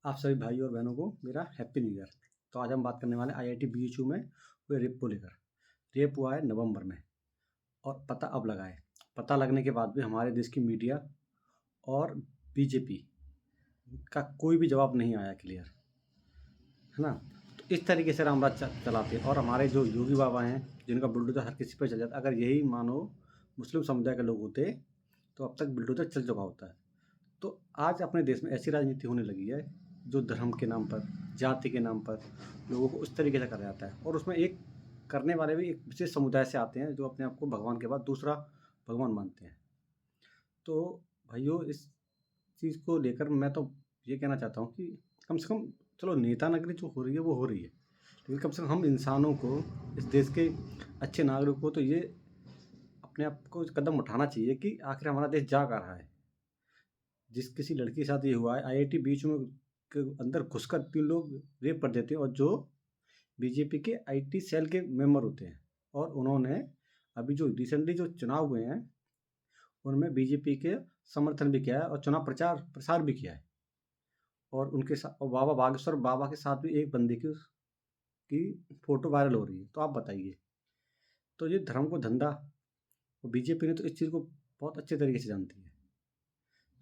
आप सभी भाई और बहनों को मेरा हैप्पी न्यू ईयर। तो आज हम बात करने वाले आईआईटी बीएचयू में हुए रेप को लेकर। रेप हुआ है नवंबर में और पता अब लगा है। पता लगने के बाद भी हमारे देश की मीडिया और बीजेपी का कोई भी जवाब नहीं आया क्लियर, है ना। तो इस तरीके से रामराज चलाते हैं और हमारे जो योगी बाबा हैं जिनका बुलडोजर हर किसी पर चल जाता है, अगर यही मानो मुस्लिम समुदाय के लोग होते तो अब तक बुलडोजर चल चुका होता है। तो आज अपने देश में ऐसी राजनीति होने लगी है जो धर्म के नाम पर, जाति के नाम पर लोगों को उस तरीके से करा जाता है, और उसमें एक करने वाले भी एक विशेष समुदाय से आते हैं जो अपने आप को भगवान के बाद दूसरा भगवान मानते हैं। तो भाइयों, इस चीज़ को लेकर मैं तो ये कहना चाहता हूँ कि कम से कम चलो नेतानगरी जो हो रही है वो हो रही है, लेकिन कम से कम हम इंसानों को, इस देश के अच्छे नागरिकों को तो ये अपने आप को कदम उठाना चाहिए कि आखिर हमारा देश जा कहाँ रहा है। जिस किसी लड़की के साथ ये हुआ है, आईआईटी बीच में के अंदर घुसकर 3 लोग रेप कर देते हैं, और जो बीजेपी के आईटी सेल के मेंबर होते हैं, और उन्होंने अभी जो रिसेंटली जो चुनाव हुए हैं उनमें बीजेपी के समर्थन भी किया है और चुनाव प्रचार प्रसार भी किया है। और उनके साथ और बाबा बागेश्वर बाबा के साथ भी एक बंदे की फोटो वायरल हो रही है। तो आप बताइए, तो ये धर्म को धंधा, और बीजेपी ने तो इस चीज़ को बहुत अच्छे तरीके से जानती है।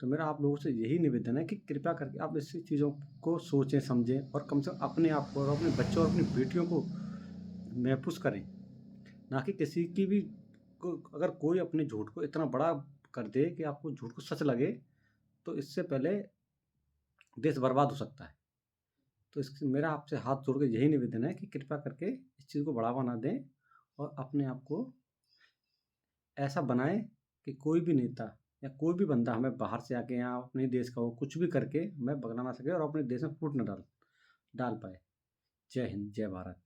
तो मेरा आप लोगों से यही निवेदन है कि कृपया करके आप ऐसी चीज़ों को सोचें, समझें, और कम से कम अपने आप को और अपने बच्चों और अपनी बेटियों को महफूज करें। ना कि किसी की भी को, अगर कोई अपने झूठ को इतना बड़ा कर दे कि आपको झूठ को सच लगे, तो इससे पहले देश बर्बाद हो सकता है। तो इससे मेरा आपसे हाथ जोड़ के यही निवेदन है कि कृपया करके इस चीज़ को बढ़ावा ना दें, और अपने आप को ऐसा बनाएं कि कोई भी नेता या कोई भी बंदा हमें बाहर से आके यहाँ अपने देश का हो कुछ भी करके हमें बगला ना सके और अपने देश में फूट न डाल डाल पाए। जय हिंद, जय भारत।